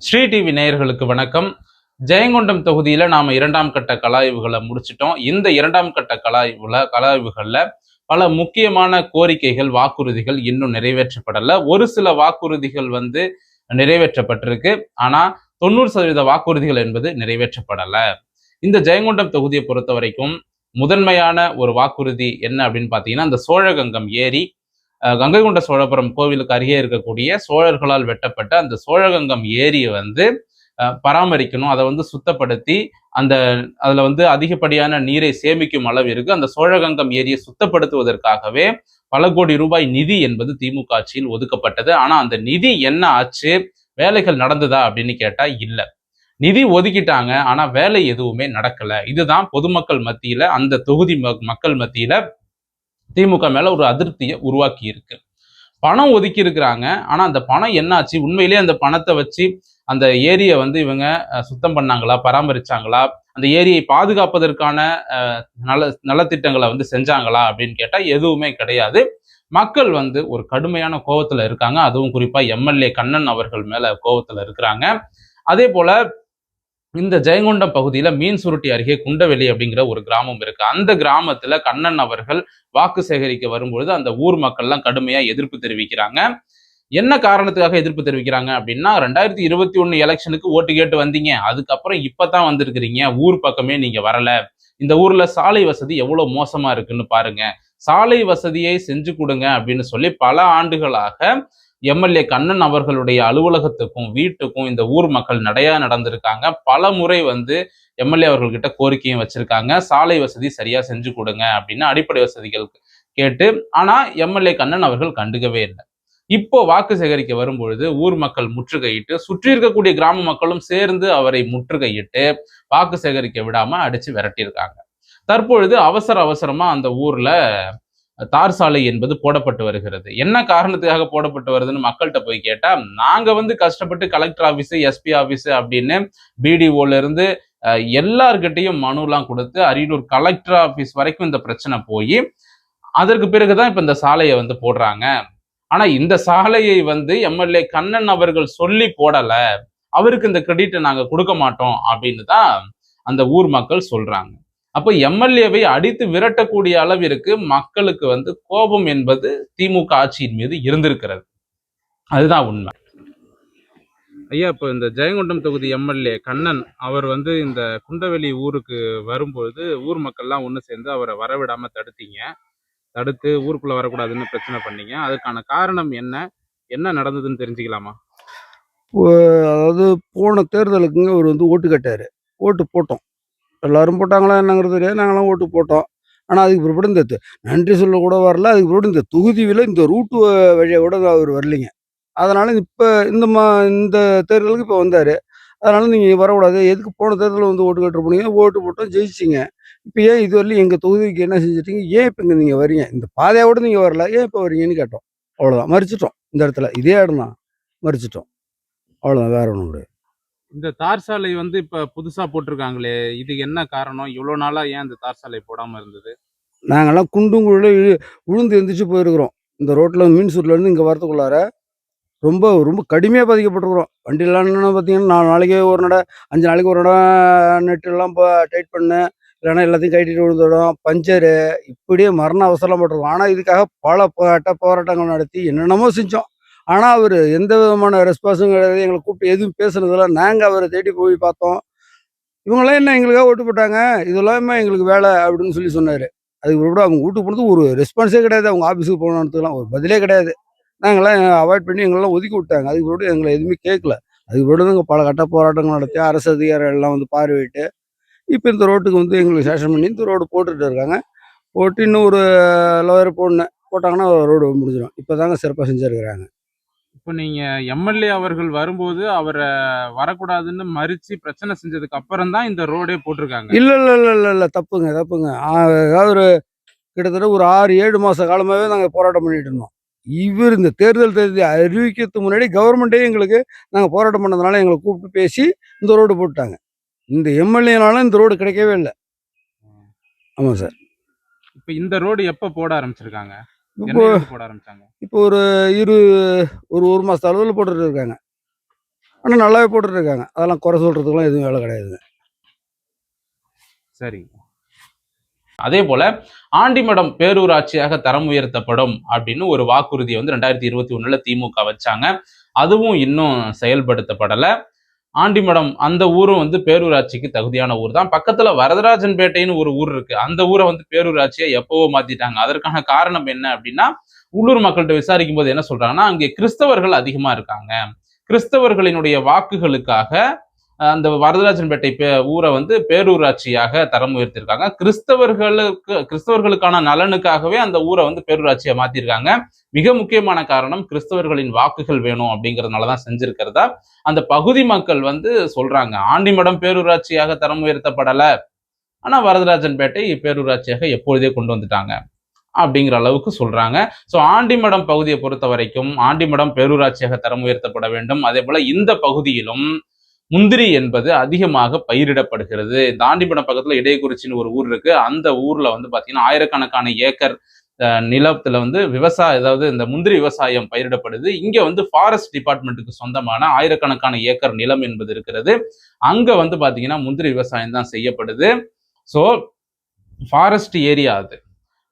Sri TV நேயர்களுக்கு வணக்கம். ஜெயங்கொண்டம் தொகுதியில நாம இரண்டாம் கட்ட கலாய்வுகளை முடிச்சிட்டோம். இந்த இரண்டாம் கட்ட கலாய்வுகள்ல பல முக்கியமான கோரிக்கைகள், வாக்குறுதிகள் இன்னும் நிறைவேற்றப்படல. ஒரு சில வாக்குறுதிகள் நிறைவேற்றப்பட்டிருக்கு. ஆனா 90% வாக்குறுதிகள் என்பது நிறைவேற்றப்படல. இந்த ஜெயங்கொண்டம் தொகுதியை பொறுத்த வரைக்கும் முதன்மையான ஒரு வாக்குறுதி என்ன அப்படின்னு பாத்தீங்கன்னா, அந்த சோழகங்கம் ஏரி, கங்கை கொண்ட சோழபுரம் கோவிலுக்கு அருகே இருக்கக்கூடிய சோழர்களால் வெட்டப்பட்ட அந்த சோழகங்கம் ஏரியை பராமரிக்கணும். அதை சுத்தப்படுத்தி அந்த அதுல அதிகப்படியான நீரை சேமிக்கும் அளவிற்கு அந்த சோழகங்கம் ஏரியை சுத்தப்படுத்துவதற்காகவே பல கோடி ரூபாய் நிதி என்பது திமுக ஆட்சியில் ஒதுக்கப்பட்டது. ஆனா அந்த நிதி என்ன ஆச்சு, வேலைகள் நடந்ததா அப்படின்னு கேட்டா இல்ல. நிதி ஒதுக்கிட்டாங்க, ஆனா வேலை எதுவுமே நடக்கல. இதுதான் பொதுமக்கள் மத்தியில, அந்த தொகுதி மக்கள் மத்தியில திமுக மேல ஒரு அதிருப்தியை உருவாக்கி இருக்கு. பணம் ஒதுக்கி இருக்கிறாங்க, ஆனா அந்த பணம் என்னாச்சு, உண்மையிலேயே அந்த பணத்தை வச்சு அந்த ஏரியை இவங்க சுத்தம் பண்ணாங்களா, பராமரிச்சாங்களா, அந்த ஏரியை பாதுகாப்பதற்கான நலத்திட்டங்களை செஞ்சாங்களா அப்படின்னு கேட்டா எதுவுமே கிடையாது. மக்கள் ஒரு கடுமையான கோபத்துல இருக்காங்க. அதுவும் குறிப்பா எம்எல்ஏ கண்ணன் அவர்கள் மேல கோபத்துல இருக்கிறாங்க. அதே போல இந்த ஜெயங்கொண்டம் பகுதியில மீன் சுருட்டி அருகே குண்டவெளி அப்படிங்கிற ஒரு கிராமம் இருக்கு. அந்த கிராமத்துல கண்ணன் அவர்கள் வாக்கு சேகரிக்க வரும்பொழுது அந்த ஊர் மக்கள் எல்லாம் கடுமையா எதிர்ப்பு தெரிவிக்கிறாங்க. என்ன காரணத்துக்காக எதிர்ப்பு தெரிவிக்கிறாங்க அப்படின்னா, 2021 எலெக்ஷனுக்கு ஓட்டு கேட்டு வந்தீங்க, அதுக்கப்புறம் இப்பதான் வந்திருக்கிறீங்க, ஊர் பக்கமே நீங்க வரல, இந்த ஊர்ல சாலை வசதி எவ்வளவு மோசமா இருக்குன்னு பாருங்க, சாலை வசதியை செஞ்சு கொடுங்க அப்படின்னு சொல்லி பல ஆண்டுகளாக எம்எல்ஏ கண்ணன் அவர்களுடைய அலுவலகத்துக்கும் வீட்டுக்கும் இந்த ஊர் மக்கள் நடையா நடந்திருக்காங்க. பல முறை எம்எல்ஏ அவர்கள்கிட்ட கோரிக்கையும் வச்சிருக்காங்க, சாலை வசதி சரியா செஞ்சு கொடுங்க அப்படின்னு அடிப்படை வசதிகள் கேட்டு. ஆனா எம்எல்ஏ கண்ணன் அவர்கள் கண்டுக்கவே இல்லை. இப்போ வாக்கு சேகரிக்க வரும்பொழுது ஊர் மக்கள் முற்றுகையிட்டு, சுற்றி இருக்கக்கூடிய கிராம மக்களும் சேர்ந்து அவரை முற்றுகையிட்டு வாக்கு சேகரிக்க விடாம அடிச்சு விரட்டியிருக்காங்க. தற்பொழுது அவசர அவசரமா அந்த ஊர்ல தார் சாலை என்பது போடப்பட்டு வருகிறது. என்ன காரணத்துக்காக போடப்பட்டு வருதுன்னு மக்கள்கிட்ட போய் கேட்டா, நாங்க கஷ்டப்பட்டு கலெக்டர் ஆபீஸ், எஸ்பி ஆபீஸ் அப்படின்னு பிடிஓல இருந்து எல்லார்கிட்டையும் மனு எல்லாம் கொடுத்து அரியலூர் கலெக்டர் ஆபீஸ் வரைக்கும் இந்த பிரச்சனை போய் அதற்கு பிறகுதான் இப்ப இந்த சாலையை போடுறாங்க. ஆனா இந்த சாலையை எம்எல்ஏ கண்ணன் அவர்கள் சொல்லி போடல, அவருக்கு இந்த கிரெடிட்டை நாங்க கொடுக்க மாட்டோம் அப்படின்னு தான் அந்த ஊர் மக்கள் சொல்றாங்க. அப்ப எம்எல்ஏவை அடித்து விரட்டக்கூடிய அளவிற்கு மக்களுக்கு கோபம் என்பது திமுக ஆட்சியின் மீது இருந்திருக்கிறது. அதுதான் உண்மை. ஐயா, இப்ப இந்த ஜெயங்கொண்டம் தொகுதி எம்எல்ஏ கண்ணன் அவர் இந்த குண்டவெளி ஊருக்கு வரும்பொழுது ஊர் மக்கள்லாம் ஒண்ணு சேர்ந்து அவரை வரவிடாம தடுத்தீங்க. தடுத்து ஊருக்குள்ள வரக்கூடாதுன்னு பிரச்சனை பண்ணீங்க. அதுக்கான காரணம் என்ன, என்ன நடந்ததுன்னு தெரிஞ்சுக்கலாமா? அதாவது போன தேர்தலுக்குங்க அவர் ஓட்டு கேட்டாரு. ஓட்டு போட்டோம். எல்லாரும் போட்டாங்களா என்னங்கிறது தெரியாது. நாங்களாம் ஓட்டு போட்டோம். ஆனால் அதுக்கு பிற்பாடு இந்த நன்றி சொல்ல கூட வரல. அதுக்கு பிற்பாடு இந்த தொகுதியில் இந்த ரூட்டு வழியாக கூட அவர் வரலைங்க. அதனால் இப்போ இந்த தேர்தலுக்கு இப்போ வந்தார். அதனால் நீங்கள் வரக்கூடாது, எதுக்கு போன தேர்தலில் ஓட்டு கேட்டு போனீங்க, ஓட்டு போட்டோம் ஜெயிச்சிங்க. இப்போ ஏன் இது வரலையும் எங்கள் தொகுதிக்கு என்ன செஞ்சிட்டீங்க, ஏன் இப்போ இங்கே நீங்கள் வரீங்க, இந்த பாதையோட நீங்கள் வரல, ஏன் இப்போ வரீங்கன்னு கேட்டோம். அவ்வளோதான், மறிச்சிட்டோம். இந்த இடத்துல இதே இடம் தான், மறிச்சிட்டோம். அவ்வளோதான், வேற ஒன்றும் கிடையாது. இந்த தார் சாலை இப்ப புதுசா போட்டிருக்காங்களே, இதுக்கு என்ன காரணம்? இவ்வளவு நாளா ஏன் இந்த தார் சாலை போடாம இருந்தது? நாங்கெல்லாம் குண்டும் குழில விழுந்து எந்திரிச்சு போயிருக்கிறோம். இந்த ரோட்டில் மீன்சூர்லேருந்து இங்கே வரத்துக்குள்ளார ரொம்ப ரொம்ப கடுமையாக பாதிக்கப்பட்டிருக்கிறோம். வண்டிலாம் பார்த்தீங்கன்னா 4 நாளைக்கு ஒரு நட, 5 நாளைக்கு ஒரு நடம், நெட்டெல்லாம் டைட் பண்ணு, இல்லைன்னா எல்லாத்தையும் கட்டிட்டு விழுந்துடும், பஞ்சரு, இப்படியே மரண அவசரம் பட்டிருக்கோம். ஆனால் இதுக்காக பல போராட்டங்கள் நடத்தி என்னென்னமோ செஞ்சோம். ஆனால் அவர் எந்த விதமான ரெஸ்பான்ஸும் கிடையாது. எங்களை கூப்பிட்டு எதுவும் பேசுனதில்ல. நாங்கள் அவரை தேடி போய் பார்த்தோம். இவங்களாம் என்ன எங்களுக்காக ஓட்டு போட்டாங்க, இதெல்லாமே எங்களுக்கு வேலை அப்படின்னு சொல்லி சொன்னார். அதுக்கு கூட அவங்க வீட்டுக்கு போனது ஒரு ரெஸ்பான்ஸே கிடையாது. அவங்க ஆஃபீஸுக்கு போனதுக்கெல்லாம் ஒரு பதிலே கிடையாது. நாங்களாம் அவாய்ட் பண்ணி எங்களெல்லாம் ஒதுக்கி விட்டாங்க. அதுக்கு பிறகு எங்களை எதுவுமே கேட்கல. அதுக்கு பிறகு நாங்கள் பல கட்ட போராட்டங்கள் நடத்தி அரசு அதிகாரிகள் எல்லாம் பார்வையிட்டு இப்போ இந்த ரோட்டுக்கு எங்களுக்கு சேஷன் பண்ணி இந்த ரோடு போட்டுட்டு இருக்காங்க. போட்டு இன்னும் ஒரு லோயர் போட்டாங்கன்னா ரோடு முடிஞ்சிடும். இப்போ தாங்க சிறப்பாக செஞ்சுருக்கிறாங்க. இப்போ நீங்க எம்எல்ஏ அவர்கள் வரும்போது அவரை வரக்கூடாதுன்னு மறிச்சு பிரச்சனை செஞ்சதுக்கு அப்புறம் தான் இந்த ரோடே போட்டிருக்காங்க. இல்ல இல்ல இல்ல இல்ல இல்ல தப்புங்க தப்புங்க. அதாவது ஒரு கிட்டத்தட்ட ஒரு 6-7 மாச காலமாகவே நாங்கள் போராட்டம் பண்ணிட்டு இருந்தோம். இவர் இந்த தேர்தல் தேதி அறிவிக்கிறதுக்கு முன்னாடி கவர்மெண்ட்டே எங்களுக்கு நாங்கள் போராட்டம் பண்ணதுனால எங்களை கூப்பிட்டு பேசி இந்த ரோடு போட்டுட்டாங்க. இந்த எம்எல்ஏனாலும் இந்த ரோடு கிடைக்கவே இல்லை. ஆமாம் சார். இப்போ இந்த ரோடு எப்போ போட ஆரம்பிச்சிருக்காங்க? இப்போ போட ஆரம்பிச்சாங்க. இப்போ ஒரு 1 மாச அளவில் போட்டுட்டு இருக்காங்க. ஆனால் நல்லாவே போட்டுட்டு இருக்காங்க. அதெல்லாம் குறை சொல்றதுக்குலாம் எதுவும் வேலை கிடையாதுங்க. சரி. அதே போல ஆண்டிமடம் பேரூராட்சியாக தரம் உயர்த்தப்படும் அப்படின்னு ஒரு வாக்குறுதியை வந்து 2021 திமுக வச்சாங்க. அதுவும் இன்னும் செயல்படுத்தப்படல. ஆண்டிமடம் அந்த ஊரும் வந்து பேரூராட்சிக்கு தகுதியான ஊர் தான். பக்கத்துல வரதராஜன்பேட்டைன்னு ஒரு ஊர் இருக்கு. அந்த ஊரை வந்து பேரூராட்சியை எப்பவோ மாத்திட்டாங்க. அதற்கான காரணம் என்ன அப்படின்னா, உள்ளூர் மக்கள்கிட்ட விசாரிக்கும் போது என்ன சொல்றாங்கன்னா, அங்கே கிறிஸ்தவர்கள் அதிகமா இருக்காங்க. கிறிஸ்தவர்களினுடைய வாக்குகளுக்காக அந்த வரதராஜன்பேட்டை ஊரை வந்து பேரூராட்சியாக தரம் உயர்த்திருக்காங்க. கிறிஸ்தவர்களுக்கான நலனுக்காகவே அந்த ஊரை வந்து பேரூராட்சியை மாத்திருக்காங்க. மிக முக்கியமான காரணம் கிறிஸ்தவர்களின் வாக்குகள் வேணும் அப்படிங்கறதுனாலதான் செஞ்சிருக்கிறதா அந்த பகுதி மக்கள் வந்து சொல்றாங்க. ஆண்டிமடம் பேரூராட்சியாக தரம் உயர்த்தப்படல, ஆனா வரதராஜன்பேட்டை பேரூராட்சியாக எப்பொழுதே கொண்டு வந்துட்டாங்க அப்படிங்கிற அளவுக்கு சொல்றாங்க. சோ ஆண்டிமடம் பகுதியை பொறுத்த வரைக்கும் ஆண்டிமடம் பேரூராட்சியாக தரம் உயர்த்தப்பட வேண்டும். அதே போல இந்த பகுதியிலும் முந்திரி என்பது அதிகமாக பயிரிடப்படுகிறது. இந்த ஆண்டிமடம் பக்கத்துல இடையக்குறிச்சின்னு ஒரு ஊர் இருக்கு. அந்த ஊர்ல வந்து பாத்தீங்கன்னா ஆயிரக்கணக்கான ஏக்கர் நிலத்துல வந்து விவசாயம், அதாவது இந்த முந்திரி விவசாயம் பயிரிடப்படுது. இங்க வந்து ஃபாரஸ்ட் டிபார்ட்மெண்ட்டுக்கு சொந்தமான ஆயிரக்கணக்கான ஏக்கர் நிலம் என்பது இருக்கிறது. அங்க வந்து பாத்தீங்கன்னா முந்திரி விவசாயம் தான் செய்யப்படுது. சோ ஃபாரஸ்ட் ஏரியா அது.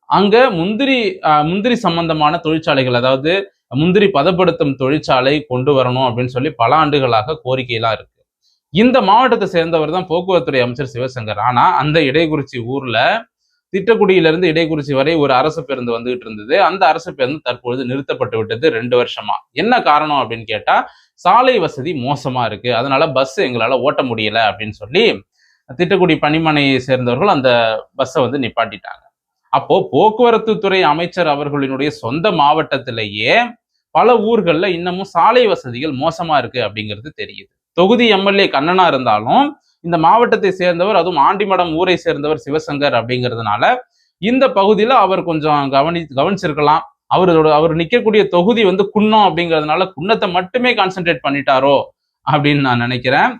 அங்க முந்திரி சம்பந்தமான தொழிற்சாலைகள், அதாவது முந்திரி பதப்படுத்தும் தொழிற்சாலை கொண்டு வரணும் அப்படின்னு சொல்லி பல ஆண்டுகளாக கோரிக்கையெல்லாம் இருக்கு. இந்த மாவட்டத்தை சேர்ந்தவர் தான் போக்குவரத்துறை அமைச்சர் சிவசங்கர். ஆனா அந்த இடைக்குறிச்சி ஊர்ல திட்டக்குடியிலிருந்து இடைக்குறிச்சி வரை ஒரு அரசு பேருந்து வந்துகிட்டு இருந்தது. அந்த அரசு பேருந்து தற்பொழுது நிறுத்தப்பட்டு விட்டது 2 வருஷமா. என்ன காரணம் அப்படின்னு கேட்டா, சாலை வசதி மோசமா இருக்கு, அதனால பஸ் எங்களால ஓட்ட முடியல அப்படின்னு சொல்லி திட்டக்குடி பணிமனையை சேர்ந்தவர்கள் அந்த பஸ்ஸை வந்து நிப்பாட்டிட்டாங்க. அப்போ போக்குவரத்து துறை அமைச்சர் அவர்களினுடைய சொந்த மாவட்டத்திலேயே பல ஊர்கள்ல இன்னமும் சாலை வசதிகள் மோசமா இருக்கு அப்படிங்கிறது தெரியுது. தொகுதி எம்எல்ஏ கண்ணனா இருந்தாலும் இந்த மாவட்டத்தை சேர்ந்தவர், அதுவும் ஆண்டிமடம் ஊரை சேர்ந்தவர் சிவசங்கர் அப்படிங்கிறதுனால இந்த பகுதியில அவர் கொஞ்சம் கவனிச்சிருக்கலாம். அவர் நிக்கக்கூடிய தொகுதி வந்து குன்னம் அப்படிங்கிறதுனால குன்னத்தை மட்டுமே கான்சென்ட்ரேட் பண்ணிட்டாரோ அப்படின்னு நான் நினைக்கிறேன்.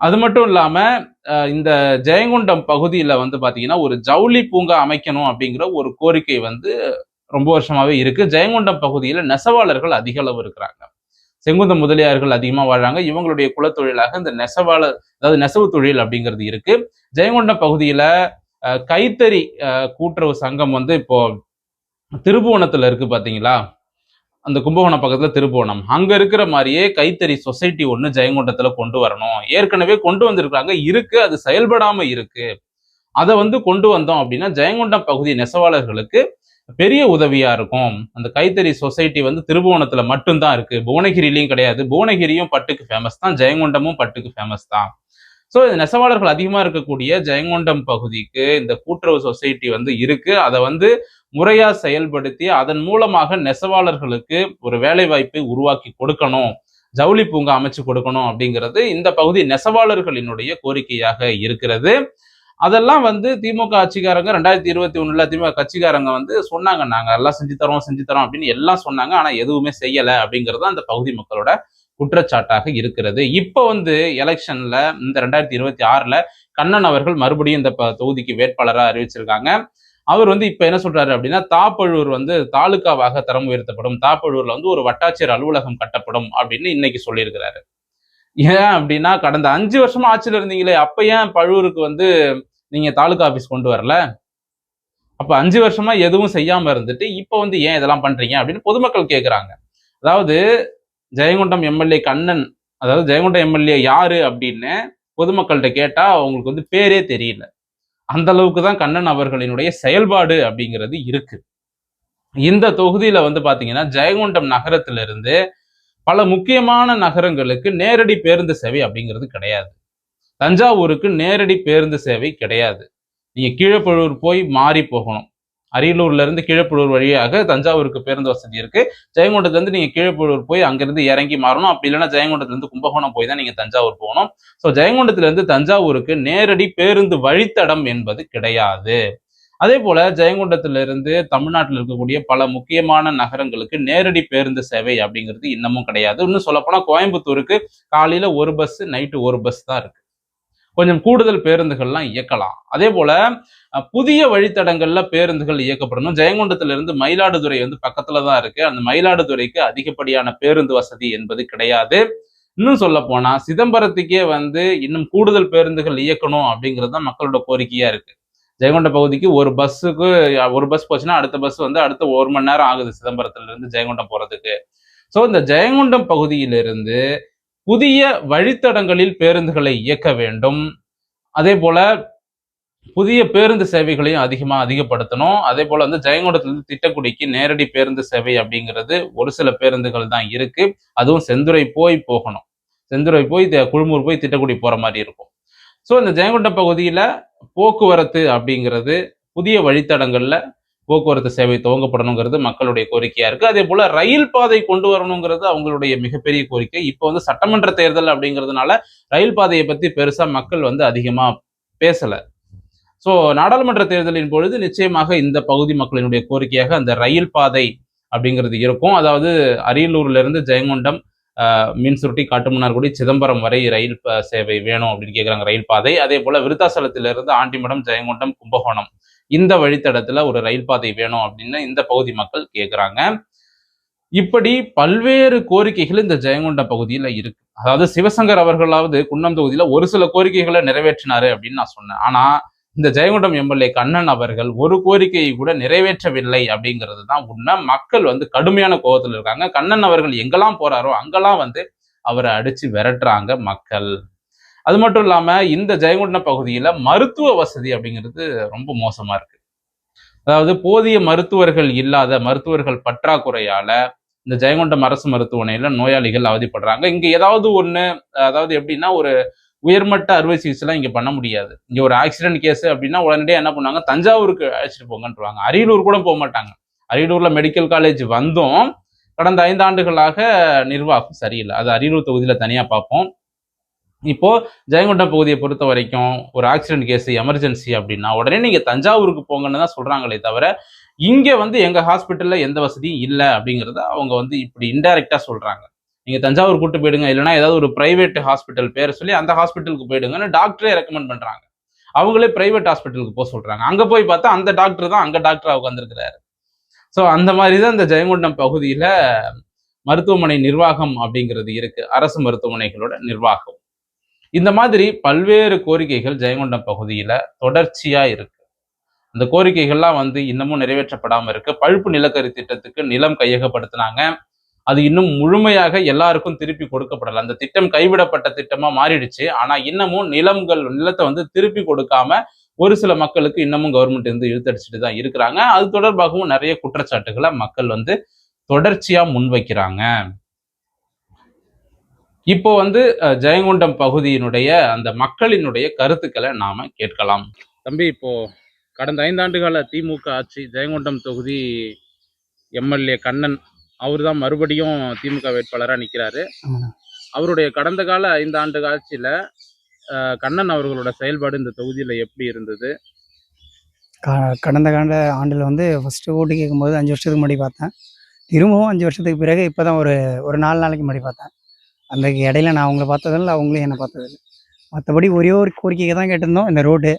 அது மட்டும் இல்லாம இந்த ஜெயங்கொண்டம் பகுதியில வந்து பாத்தீங்கன்னா ஒரு ஜவுளி பூங்கா அமைக்கணும் அப்படிங்கிற ஒரு கோரிக்கை வந்து ரொம்ப வருஷமாவே இருக்கு. ஜெயங்கொண்டம் பகுதியில நெசவாளர்கள் அதிக அளவு இருக்கிறாங்க. செங்குந்த முதலியார்கள் அதிகமா வாழ்றாங்க. இவங்களுடைய குலத்தொழிலாக இந்த அதாவது நெசவு தொழில் அப்படிங்கிறது இருக்கு. ஜெயங்கொண்டம் பகுதியில கைத்தறி கூட்டுறவு சங்கம் வந்து இப்போ திருப்புவனத்துல இருக்கு பாத்தீங்களா, அந்த கும்பகோணம் பக்கத்துல திருப்புவனம், அங்க இருக்கிற மாதிரியே கைத்தறி சொசைட்டி ஒண்ணு ஜெயங்கொண்டத்துல கொண்டு வரணும். ஏற்கனவே கொண்டு வந்திருக்காங்க, இருக்கு, அது செயல்படாம இருக்கு. அதை வந்து கொண்டு வந்தோம் அப்படின்னா ஜெயங்கொண்டம் பகுதி நெசவாளர்களுக்கு பெரிய உதவியா இருக்கும். அந்த கைத்தறி சொசைட்டி வந்து திருபுவனத்துல மட்டும்தான் இருக்கு, புவனகிரிலையும் கிடையாது. புவனகிரியும் பட்டுக்கு ஃபேமஸ் தான், ஜெயங்கொண்டமும் பட்டுக்கு ஃபேமஸ் தான். ஸோ நெசவாளர்கள் அதிகமா இருக்கக்கூடிய ஜெயங்கொண்டம் பகுதிக்கு இந்த கூட்டுறவு சொசைட்டி வந்து இருக்கு. அதை வந்து முறையா செயல்படுத்தி அதன் மூலமாக நெசவாளர்களுக்கு ஒரு வேலை வாய்ப்பை உருவாக்கி கொடுக்கணும், ஜவுளி பூங்கா அமைச்சு கொடுக்கணும் அப்படிங்கிறது இந்த பகுதி நெசவாளர்களினுடைய கோரிக்கையாக இருக்கிறது. அதெல்லாம் வந்து திமுக ஆட்சிக்காரங்க 2021 திமுக கட்சிக்காரங்க வந்து சொன்னாங்க, நாங்க எல்லாம் செஞ்சு தரோம் அப்படின்னு எல்லாம் சொன்னாங்க. ஆனா எதுவுமே செய்யல அப்படிங்கிறது அந்த பகுதி மக்களோட குற்றச்சாட்டாக இருக்கிறது. இப்ப வந்து எலெக்ஷன்ல இந்த 2026 கண்ணன் அவர்கள் மறுபடியும் இந்த தொகுதிக்கு வேட்பாளரா அறிவிச்சிருக்காங்க. அவர் வந்து இப்ப என்ன சொல்றாரு அப்படின்னா, தாப்பழூர் வந்து தாலுகாவாக தரம் உயர்த்தப்படும், தாப்பழூர்ல வந்து ஒரு வட்டாட்சியர் அலுவலகம் கட்டப்படும் அப்படின்னு இன்னைக்கு சொல்லியிருக்கிறாரு. ஏன் அப்படின்னா, கடந்த 5 வருஷமா ஆட்சியில இருந்தீங்களே, அப்ப ஏன் பழூருக்கு வந்து நீங்க தாலுகா ஆபீஸ் கொண்டு வரல? அப்ப 5 வருஷமா எதுவும் செய்யாம இருந்துட்டு இப்ப வந்து ஏன் இதெல்லாம் பண்றீங்க அப்படின்னு பொதுமக்கள் கேட்கிறாங்க. அதாவது ஜெயங்கொண்டம் எம்எல்ஏ கண்ணன், அதாவது ஜெயங்கொண்டம் எம்எல்ஏ யாரு அப்படின்னு பொதுமக்கள்கிட்ட கேட்டா அவங்களுக்கு வந்து பேரே தெரியல. அந்த அளவுக்கு தான் கண்ணன் அவர்களினுடைய செயல்பாடு அப்படிங்கிறது இருக்கு. இந்த தொகுதியில வந்து பாத்தீங்கன்னா ஜெயங்கொண்டம் நகரத்திலிருந்து பல முக்கியமான நகரங்களுக்கு நேரடி பேருந்து சேவை அப்படிங்கிறது கிடையாது. தஞ்சாவூருக்கு நேரடி பேருந்து சேவை கிடையாது. நீங்க கீழப்பழூர் போய் மாறி போகணும். அரியலூர்ல இருந்து கீழப்பழூர் வழியாக தஞ்சாவூருக்கு பேருந்து வசதி இருக்கு. ஜெயங்கொண்டத்துல இருந்து நீங்க கீழப்பழூர் போய் அங்கிருந்து இறங்கி மாறணும். அப்படி இல்லைன்னா ஜெயங்கொண்டத்துல இருந்து கும்பகோணம் போய் தான் நீங்க தஞ்சாவூர் போகணும். ஸோ ஜெயங்கொண்டத்துல இருந்து தஞ்சாவூருக்கு நேரடி பேருந்து வழித்தடம் என்பது கிடையாது. அதே போல ஜெயங்கொண்டத்திலிருந்து தமிழ்நாட்டில் இருக்கக்கூடிய பல முக்கியமான நகரங்களுக்கு நேரடி பேருந்து சேவை அப்படிங்கிறது இன்னமும் கிடையாது. இன்னும் சொல்லப்போனா கோயம்புத்தூருக்கு காலையில ஒரு பஸ், நைட்டு ஒரு பஸ் தான் இருக்கு. கொஞ்சம் கூடுதல் பேருந்துகள்லாம் இயக்கலாம். அதே போல புதிய வழித்தடங்கள்ல பேருந்துகள் இயக்கப்படணும். ஜெயங்கொண்டத்திலிருந்து மயிலாடுதுறை வந்து பக்கத்துல தான் இருக்கு. அந்த மயிலாடுதுறைக்கு அதிகப்படியான பேருந்து வசதி என்பது கிடையாது. இன்னும் சொல்ல போனா சிதம்பரத்துக்கே வந்து இன்னும் கூடுதல் பேருந்துகள் இயக்கணும் அப்படிங்கிறது தான் மக்களோட கோரிக்கையா இருக்கு. ஜெயங்கொண்டம் பகுதிக்கு ஒரு பஸ் போச்சுன்னா அடுத்த பஸ் வந்து அடுத்த 1 மணி நேரம் ஆகுது சிதம்பரத்துல இருந்து ஜெயங்கொண்டம் போறதுக்கு. சோ இந்த ஜெயங்கொண்டம் பகுதியிலிருந்து புதிய வழித்தடங்களில் பேருந்துகளை இயக்க வேண்டும். அதே போல புதிய பேருந்து சேவைகளையும் அதிகப்படுத்தணும். அதே போல வந்து ஜெயங்கொண்டத்திலிருந்து திட்டக்குடிக்கு நேரடி பேருந்து சேவை அப்படிங்கிறது ஒரு சில பேருந்துகள் தான் இருக்கு. அதுவும் செந்துறை போய் போகணும். செந்துறை போய் குழுமூர் போய் திட்டக்குடி போற மாதிரி இருக்கும். ஸோ இந்த ஜெயங்கொண்டம் பகுதியில போக்குவரத்து அப்படிங்கிறது புதிய வழித்தடங்கள்ல போக்குவரத்து சேவை துவங்கப்படணுங்கிறது மக்களுடைய கோரிக்கையா இருக்கு. அதே போல ரயில் பாதை கொண்டு வரணுங்கிறது அவங்களுடைய மிகப்பெரிய கோரிக்கை. இப்போ வந்து சட்டமன்ற தேர்தல் அப்படிங்கிறதுனால ரயில் பாதையை பத்தி பெருசா மக்கள் வந்து அதிகமா பேசல. ஸோ நாடாளுமன்ற தேர்தலின் பொழுது நிச்சயமாக இந்த பகுதி மக்களினுடைய கோரிக்கையாக அந்த ரயில் பாதை அப்படிங்கிறது இருக்கும். அதாவது அரியலூர்ல இருந்து ஜெயங்கொண்டம், மீன்சுருட்டி, காட்டுமன்னார்குடி, சிதம்பரம் வரை ரயில் சேவை வேணும் அப்படின்னு கேட்குறாங்க, ரயில் பாதை. அதே போல விருத்தாசலத்திலிருந்து ஆண்டிமடம், ஜெயங்கொண்டம், கும்பகோணம் இந்த வழித்தடத்துல ஒரு ரயில் பாதை வேணும் அப்படின்னு இந்த பகுதி மக்கள் கேட்குறாங்க. இப்படி பல்வேறு கோரிக்கைகள் இந்த ஜெயங்கொண்டம் பகுதியில இருக்கு. அதாவது சிவசங்கர் அவர்களாவது குன்னம் தொகுதியில ஒரு சில கோரிக்கைகளை நிறைவேற்றினாரு அப்படின்னு நான் சொன்னேன். ஆனா இந்த ஜெயங்கொண்டம் எம்எல்ஏ கண்ணன் அவர்கள் ஒரு கோரிக்கையை கூட நிறைவேற்றவில்லை அப்படிங்கிறது தான் உண்மை. மக்கள் வந்து கடுமையான கோபத்தில் இருக்காங்க. கண்ணன் அவர்கள் எங்கெல்லாம் போறாரோ அங்கெல்லாம் வந்து அவரை அடிச்சு விரட்டுறாங்க மக்கள். அது மட்டும் இல்லாம இந்த ஜெயங்கொண்டம் பகுதியில மருத்துவ வசதி அப்படிங்கிறது ரொம்ப மோசமா இருக்கு. அதாவது போதிய மருத்துவர்கள் பற்றாக்குறையால இந்த ஜெயங்கொண்டம் அரசு மருத்துவமனையில நோயாளிகள் அவதிப்படுறாங்க. இங்க ஏதாவது ஒண்ணு, அதாவது எப்படின்னா ஒரு உயர்மட்ட அறுவை சிகிச்சைலாம் இங்க பண்ண முடியாது. இங்க ஒரு ஆக்சிடென்ட் கேஸ் அப்படின்னா உடனடியாக என்ன பண்ணுவாங்க, தஞ்சாவூருக்கு அழைச்சிட்டு போங்கன்றுவாங்க. அரியலூர் கூட போக மாட்டாங்க. அரியலூர்ல மெடிக்கல் காலேஜ் வந்தும் கடந்த 5 ஆண்டுகளாக நிர்வாகம் சரியில்லை. அது அரியலூர் தொகுதியில தனியா பார்ப்போம். இப்போ ஜெயங்கொண்டம் பகுதியை பொறுத்த வரைக்கும் ஒரு ஆக்சிடென்ட் கேஸ், எமர்ஜென்சி அப்படின்னா உடனே நீங்க தஞ்சாவூருக்கு போங்கன்னு தான் சொல்றாங்களே தவிர, இங்க வந்து எங்க ஹாஸ்பிட்டல்ல எந்த வசதியும் இல்லை அப்படிங்கிறத அவங்க வந்து இப்படி இன்டைரக்டா சொல்றாங்க. நீங்க தஞ்சாவூர் கூட்டு போயிடுங்க, இல்லைன்னா ஏதாவது ஒரு பிரைவேட் ஹாஸ்பிட்டல் பேரை சொல்லி அந்த ஹாஸ்பிட்டலுக்கு போயிடுங்கன்னு டாக்டரே ரெக்கமெண்ட் பண்றாங்க. அவங்களே பிரைவேட் ஹாஸ்பிட்டலுக்கு போக சொல்றாங்க. அங்க போய் பார்த்தா அந்த டாக்டர் தான் அங்க டாக்டரா உட்காந்துருக்கிறாரு. ஸோ அந்த மாதிரி தான் இந்த ஜெயங்கொண்டம் பகுதியில மருத்துவமனை நிர்வாகம் அப்படிங்கிறது இருக்கு. அரசு மருத்துவமனைகளோட நிர்வாகம். இந்த மாதிரி பல்வேறு கோரிக்கைகள் ஜெயங்கொண்டம் பகுதியில தொடர்ச்சியா இருக்கு. அந்த கோரிக்கைகள்லாம் வந்து இன்னமும் நிறைவேற்றப்படாம இருக்கு. பழுப்பு நிலக்கரி திட்டத்துக்கு நிலம் கையகப்படுத்தினாங்க. அது இன்னும் முழுமையாக எல்லாருக்கும் திருப்பி கொடுக்கப்படல. அந்த திட்டம் கைவிடப்பட்ட திட்டமா மாறிடுச்சு. ஆனா இன்னமும் நிலத்தை வந்து திருப்பி கொடுக்காம ஒரு சில மக்களுக்கு இன்னமும் கவர்மெண்ட் வந்து இழுத்தடிச்சுட்டு தான் இருக்கிறாங்க. அது தொடர்பாகவும் நிறைய குற்றச்சாட்டுகளை மக்கள் வந்து தொடர்ச்சியா முன்வைக்கிறாங்க. இப்போ வந்து ஜெயங்கொண்டம் பகுதியினுடைய அந்த மக்களினுடைய கருத்துக்களை நாம கேட்கலாம். தம்பி, இப்போ கடந்த 5 ஆண்டுகால திமுக ஆட்சி, ஜெயங்கொண்டம் தொகுதி எம்எல்ஏ கண்ணன் அவர் தான் மறுபடியும் திமுக வேட்பாளராக நிற்கிறாரு. அவருடைய கடந்த கால 5 ஆண்டு ஆட்சியில கண்ணன் அவர்களோட செயல்பாடு இந்த தொகுதியில எப்படி இருந்தது? கடந்த ஆண்டில் வந்து ஃபஸ்ட்டு ஓட்டு கேட்கும்போது 5 வருஷத்துக்கு முன்னாடி பார்த்தேன். திரும்பவும் 5 வருஷத்துக்கு பிறகு இப்போ தான் ஒரு 4 நாளைக்கு முன்னாடி பார்த்தேன். அந்த இடையில நான் அவங்கள பார்த்ததில்ல, அவங்களும் என்னை பார்த்ததில்ல. மற்றபடி ஒரே ஒரு கோரிக்கையை தான் கேட்டிருந்தோம், இந்த ரோடு.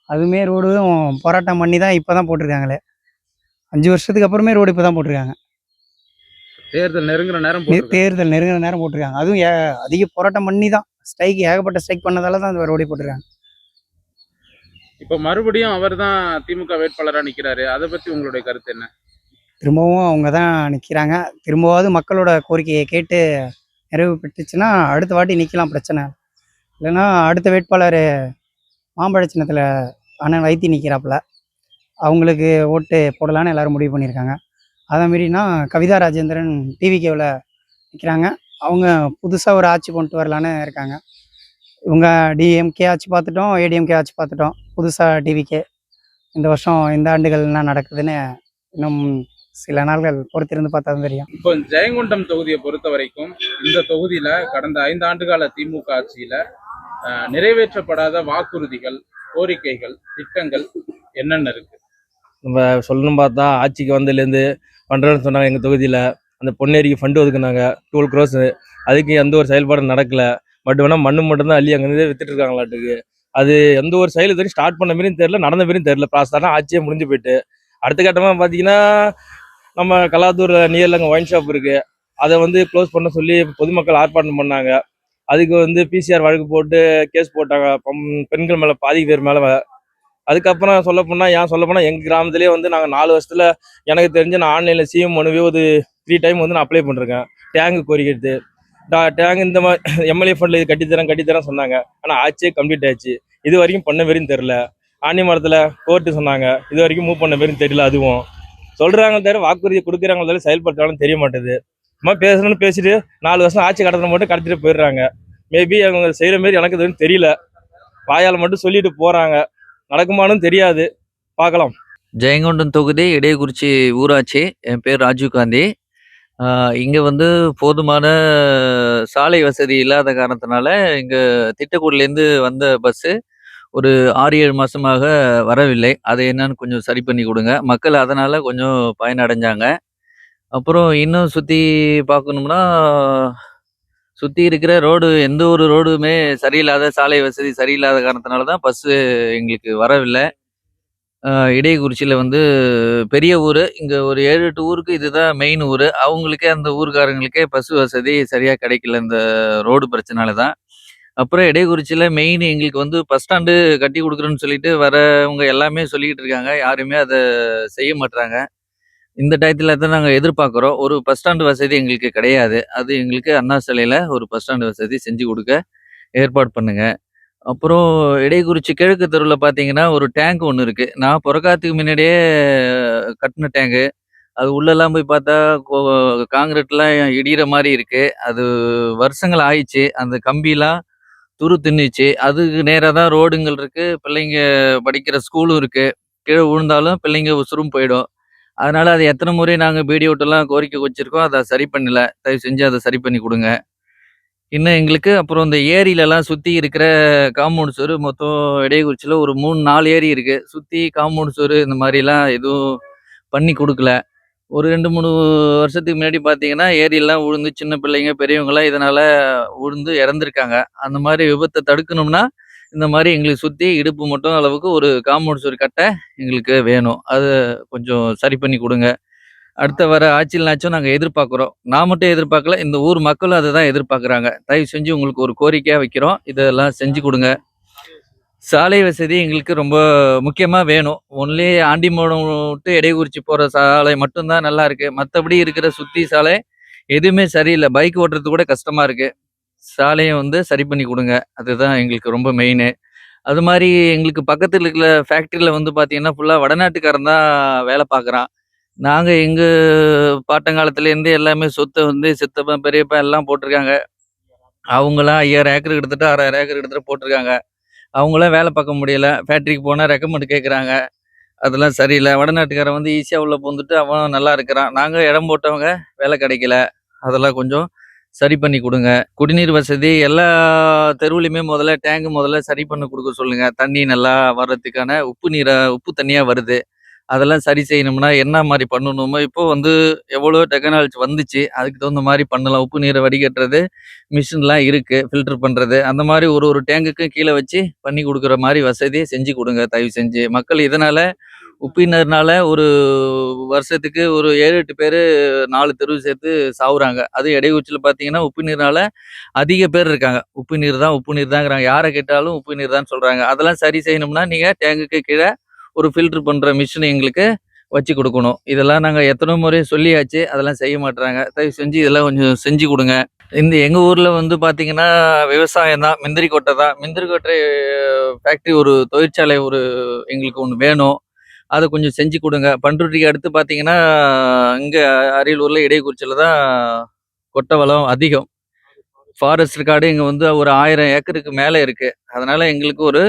அதுவுமே ரோடும் போராட்டம் பண்ணி தான் இப்போ தான் போட்டிருக்காங்களே. 5 வருஷத்துக்கு அப்புறமே ரோடு இப்போ தான் போட்டிருக்காங்க. தேர்தல் நெருங்குற நேரம் போட்டிருக்காங்க. அதுவும் அதிக போராட்டம் பண்ணி தான், ஏகப்பட்ட ஸ்ட்ரைக் பண்ணதால தான் அந்த ரோடே போட்டிருக்காங்க. இப்போ மறுபடியும் அவர் தான் திமுக வேட்பாளராக நிற்கிறாரு. அதை பற்றி உங்களுடைய கருத்து என்ன? திரும்பவும் அவங்க தான் நிற்கிறாங்க. திரும்பவாவது மக்களோட கோரிக்கையை கேட்டு நிறைவு பெற்றுச்சுன்னா அடுத்த வாட்டி நிற்கலாம், பிரச்சனை. இல்லைன்னா அடுத்த வேட்பாளர் மாம்பழ சின்னத்தில் அண்ணன் வைத்தி நிற்கிறாப்புல, அவங்களுக்கு ஓட்டு போடலான்னு எல்லோரும் முடிவு பண்ணியிருக்காங்க. அதை மாரினா கவிதா ராஜேந்திரன் டிவிகேவில் நிற்கிறாங்க. அவங்க புதுசாக ஒரு ஆட்சி கொண்டு வரலான்னு இருக்காங்க. இவங்க டிஎம்கே ஆட்சி பார்த்துட்டோம், ஏடிஎம்கே ஆட்சி பார்த்துட்டோம். புதுசாக டிவிகே இந்த வருஷம் இந்த ஆண்டுகள் என்ன நடக்குதுன்னு இன்னும் சில நாள்கள் பொறுத்திருந்து பார்த்தா தான் தெரியும். இப்போ ஜெயங்கொண்டம் தொகுதியை பொறுத்த வரைக்கும் இந்த தொகுதியில கடந்த 5 ஆண்டுகால திமுக ஆட்சியில நிறைவேற்றப்படாத வாக்குறுதிகள், கோரிக்கைகள், திட்டங்கள் என்னென்ன இருக்கு? நம்ம சொல்லணும் பார்த்தா, ஆட்சிக்கு வந்ததுலேருந்து பண்ணுறேன்னு சொன்னாங்க. எங்கள் தொகுதியில் அந்த பொன்னேரிக்கு ஃபண்டு ஒதுக்குனாங்க 12 crores. அதுக்கு எந்த ஒரு செயல்பாடும் நடக்கல. பட் வேணால் மண்ணு மட்டும்தான் அள்ளி அங்கேருந்து வித்துட்டு இருக்காங்களாட்டுக்கு. அது எந்த ஒரு செயல் இதுவரையும் ஸ்டார்ட் பண்ண மாரியும் தெரியல, நடந்த மாரியும் தெரியல. ப்ராசஸான ஆட்சியே முடிஞ்சு போயிட்டு அடுத்த கட்டமாக பார்த்தீங்கன்னா, நம்ம கலாத்தூர் நியரில் அங்கே ஒயின் ஷாப் இருக்குது, அதை வந்து க்ளோஸ் பண்ண சொல்லி பொதுமக்கள் ஆர்ப்பாட்டம் பண்ணாங்க. அதுக்கு வந்து பிசிஆர் வழக்கு போட்டு கேஸ் போட்டாங்க. பெண்கள் மேலே பாதி பேர் மேலே. அதுக்கப்புறம் சொல்லப்போனால் எங்கள் கிராமத்துலேயே வந்து நாங்கள் 4 வருஷத்தில் எனக்கு தெரிஞ்சு நான் ஆன்லைனில் சிஎம் மனுவே ஒரு 3 டைம் வந்து நான் அப்ளை பண்ணிருக்கேன். டேங்கு கோரிக்கிறது டேங்க் இந்த மாதிரி எம்எல்ஏ ஃபண்டில் இது கட்டித்தரேன் சொன்னாங்க. ஆனால் ஆட்சியே கம்ப்ளீட் ஆச்சு. இது வரைக்கும் பண்ண மாரியும் தெரில. ஆண்டி மரத்தில் கோர்ட்டு சொன்னாங்க, இது வரைக்கும் மூவ் பண்ண மாரியும் தெரியல. அதுவும் சொல்கிறாங்க தவிர வாக்குறுதி கொடுக்குறாங்க தவிர செயல்படுத்தாலும் தெரிய மாட்டேது. சும்மா பேசணும்னு பேசிட்டு 4 வருஷம் ஆட்சி கடத்தின மட்டும் கடத்திட்டு போயிடுறாங்க. மேபி அவங்க செய்கிற மாரி எனக்கு எதுவும் தெரியல. வாயால் மட்டும் சொல்லிட்டு போகிறாங்க, நடக்குமானும் தெரியாது. பார்க்கலாம். ஜெயங்கொண்டம் தொகுதி இடையக்குறிச்சி ஊராட்சி. என் பேர் ராஜீவ் காந்தி. இங்கே வந்து போதுமான சாலை வசதி இல்லாத காரணத்தினால இங்கே திட்டக்குடிலேருந்து வந்த பஸ்ஸு ஒரு 6-7 மாதமாக வரவில்லை. அதை என்னன்னு கொஞ்சம் சரி பண்ணி கொடுங்க. மக்கள் அதனால் கொஞ்சம் பயனடைஞ்சாங்க. அப்புறம் இன்னும் சுற்றி பார்க்கணும்னா, சுற்றி இருக்கிற ரோடு எந்த ஒரு ரோடுமே சரியில்லாத, சாலை வசதி சரியில்லாத காரணத்தினால தான் பஸ்ஸு எங்களுக்கு வரவில்லை. இடையக்குறிச்சியில் வந்து பெரிய ஊர். இங்கே ஒரு 7-8 ஊருக்கு இதுதான் மெயின் ஊர். அவங்களுக்கே அந்த ஊர்க்காரங்களுக்கே பஸ் வசதி சரியாக கிடைக்கல, இந்த ரோடு பிரச்சனால தான். அப்புறம் இடையக்குறிச்சியில் மெயின் எங்களுக்கு வந்து பஸ் ஸ்டாண்டு கட்டி கொடுக்குறேன்னு சொல்லிட்டு வரவங்க எல்லாமே சொல்லிக்கிட்டு இருக்காங்க. யாருமே அதை செய்ய மாட்றாங்க. இந்த டயத்தில் தான் நாங்கள் எதிர்பார்க்குறோம். ஒரு பஸ் ஸ்டாண்டு வசதி எங்களுக்கு கிடையாது. அது எங்களுக்கு அண்ணா சாலையில் ஒரு பஸ் ஸ்டாண்டு வசதி செஞ்சு கொடுக்க ஏற்பாடு பண்ணுங்க. அப்புறம் இடையக்குறிச்சி கிழக்கு தெருவில் பார்த்தீங்கன்னா, ஒரு டேங்க் ஒன்று இருக்கு. நான் பொறக்காததுக்கு முன்னாடியே கட்டின டேங்கு. அது உள்ளலாம் போய் பார்த்தா காங்கிரீட்லாம் இடிகிற மாரி இருக்கு. அது வருஷங்கள் ஆயிடுச்சு. அந்த கம்பிலாம் துரு தின்னுச்சு. அதுக்கு நேரா தான் ரோடுங்கள் இருக்கு. பிள்ளைங்க படிக்கிற ஸ்கூலும் இருக்கு. கீழ விழுந்தாலும் பிள்ளைங்க உசுரும் போயிடும். அதனால அது எத்தனை முறை நாங்க பிடிஓட்டலாம் கோரிக்கை வச்சிருக்கோம். அத சரி பண்ணல. தயவு செஞ்சு அத சரி பண்ணி குடுங்க. இன்னும் எங்களுக்கு அப்புறம் இந்த ஏரியிலலாம் சுத்தி இருக்கிற காம்பவுண்ட் சுவர் மொத்தம் இடையக்குறிச்சியில ஒரு 3, 4 ஏரி இருக்கு. சுத்தி காம்பவுண்ட் சுவர் இந்த மாரிலாம் எதுவும் பண்ணி குடுக்கல. ஒரு 2, 3 வருஷத்துக்கு முன்னாடி பார்த்தீங்கன்னா, ஏரியெல்லாம் உழுந்து சின்ன பிள்ளைங்க, பெரியவங்கலாம் இதனால உழுந்து இறந்துருக்காங்க. அந்த மாரி விபத்த தடுக்கணும்னா, இந்த மாரி எங்களுக்கு சுத்தி இடுப்பு மட்டும் அளவுக்கு ஒரு காம்பவுண்ட் சுவர் கட்ட எங்களுக்கு வேணும். அத கொஞ்சம் சரி பண்ணி குடுங்க. அடுத்த வர ஆட்சியிலனாச்சும் நாங்க எதிர்பார்க்குறோம். நான் மட்டும் எதிர்பார்க்கல, இந்த ஊர் மக்களும் அததான் எதிர்பார்க்குறாங்க. தயவு செஞ்சு உங்களுக்கு ஒரு கோரிக்கையா வைக்கிறோம். இதெல்லாம் செஞ்சு குடுங்க. சாலை வசதி எங்களுக்கு ரொம்ப முக்கியமா வேணும். ஒன்லி ஆண்டிமடம் விட்டு இடையக்குறிச்சி போற சாலை மட்டும் தான் நல்லா இருக்கு. மத்தபடி இருக்கிற சுத்தி சாலை எதுவுமே சரியில்ல. பைக் ஓட்டுறதுக்கு கூட கஷ்டமா இருக்கு. சாலைய வந்து சரி பண்ணி குடுங்க. அதுதான் எங்களுக்கு ரொம்ப மெயினு. அது மாரி எங்களுக்கு பக்கத்துல இருக்கிற ஃபேக்ட்ரில வந்து பார்த்தீங்கன்னா, ஃபுல்லா வடநாட்டுக்காரன் தான் வேல பார்க்குறான். நாங்க எங்க பாட்டங்காலத்துலேருந்தே எல்லாமே சொத்த வந்து சித்தப்பன், பெரியப்பா எல்லாம் போட்டிருக்காங்க. அவங்கலாம் 5000 ஏக்கர் கிட்டத்தட்ட 6000 ஏக்கர் கிட்டத்தட்ட போட்டிருக்காங்க. அவங்களாம் வேலை பார்க்க முடியல. ஃபேக்ட்ரிக்கு போனா ரெக்கமெண்ட் கேட்குறாங்க. அதெல்லாம் சரியில்ல. வடநாட்டுக்காரன் வந்து ஈஸியா உள்ள புகுந்துட்டு அவன் நல்லா இருக்கிறான். நாங்க இடம் போட்டவங்க வேலை கிடைக்கல. அதெல்லாம் கொஞ்சம் சரி பண்ணி குடுங்க. குடிநீர் வசதி எல்லா தெருவுலயுமே முதல்ல சரி பண்ணி குடுக்க சொல்லுங்க. தண்ணி நல்லா வர்றதுக்கான உப்பு தண்ணியா வருது. அதெல்லாம் சரி செய்யணும்னா என்ன மாரி பண்ணணுமோ, இப்போ வந்து எவ்வளோ டெக்னாலஜி வந்துச்சு. அதுக்கு தகுந்த மாரி பண்ணலாம். உப்பு நீரை வடிகட்டுறது மிஷின்லாம் இருக்கு. ஃபில்டர் பண்றது. அந்த மாரி ஒரு டேங்குக்கும் கீழ வச்சு பண்ணி குடுக்குற மாரி வசதி செஞ்சு குடுங்க தயவு செஞ்சு. மக்கள் இதனால உப்பினர்னால ஒரு வருஷத்துக்கு ஒரு 7, 8 பேரு 4 தெருவு சேர்த்து சாவுறாங்க. அதுவும் இடையக்குறிச்சியில பார்த்தீங்கன்னா, உப்பு நீர்னால அதிக பேர் இருக்காங்க. உப்பு நீர் தாங்கிறாங்க. யார கேட்டாலும் உப்பு நீர் தான் சொல்றாங்க. அதெல்லாம் சரி செய்யணும்னா, நீங்க டேங்குக்கு கீழ ஒரு ஃபில்டர் பண்ற மிஷின் எங்களுக்கு வச்சு குடுக்கணும். இதெல்லாம் நாங்க எத்தன முறை சொல்லியாச்சு. அதெல்லாம் செய்ய மாட்றாங்க. தயவு செஞ்சு இதெல்லாம் கொஞ்சம் செஞ்சு குடுங்க. எங்க ஊர்ல வந்து பார்த்தீங்கன்னா, விவசாயம் தான். முந்திரி கொட்டை தான். முந்திரி கொட்டை ஃபேக்டரி ஒரு தொழிற்சாலை எங்களுக்கு ஒண்ணு வேணும். அத கொஞ்சம் செஞ்சு குடுங்க. பண்ருட்டிக்கு அடுத்து பார்த்தீங்கன்னா, இங்க அரியலூர்ல இடையக்குறிச்சியில தான் கொட்டை வளம் அதிகம். ஃபாரஸ்ட் காடு இங்க வந்து ஒரு 1000 ஏக்கருக்கு மேல இருக்கு. அதனால எங்களுக்கு ஒரு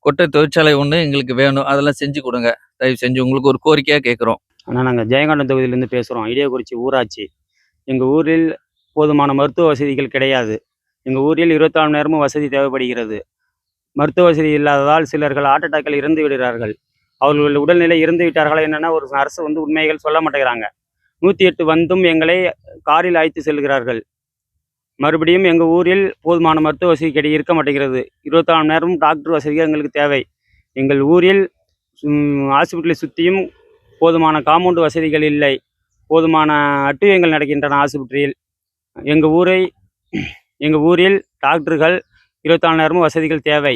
கொட்டை தொழிற்சாலை ஒண்ணு எங்களுக்கு வேணும். அதெல்லாம் செஞ்சு குடுங்க. தயவு செஞ்சு உங்களுக்கு ஒரு கோரிக்கையா கேட்குறோம். அண்ணா நாங்கள் ஜெயங்கொண்டம் தொகுதியிலேருந்து பேசுகிறோம். இடையக்குறிச்சி ஊராட்சி. எங்கள் ஊரில் போதுமான மருத்துவ வசதிகள் கிடையாது. எங்கள் ஊரில் 24 மணி நேரமும் வசதி தேவைப்படுகிறது. மருத்துவ வசதி இல்லாததால் சிலர்கள் ஹார்ட் அட்டாக்கில் இறந்து விடுகிறார்கள். அவர்கள் உடல்நிலை இறந்து விட்டார்களா என்னென்னா ஒரு அரசு வந்து உண்மைகள் சொல்ல மாட்டேங்கிறாங்க. 108 வந்தும் எங்களை காரில் அழைத்து செல்கிறார்கள். மறுபடியும் எங்கள் ஊரில் போதுமான மருத்துவ வசதி இருக்க மாட்டேங்கிறது. 24 மணி நேரமும் டாக்டர் வசதிகள் எங்களுக்கு தேவை. எங்கள் ஊரில் ஹாஸ்பிட்டலை சுற்றியும் போதுமான காம்பவுண்டு வசதிகள் இல்லை. போதுமான அட்டுழியங்கள் நடக்கின்றன ஆஸ்பத்திரியில். எங்கள் ஊரில் டாக்டர்கள் 24 நேரமும் வசதிகள் தேவை.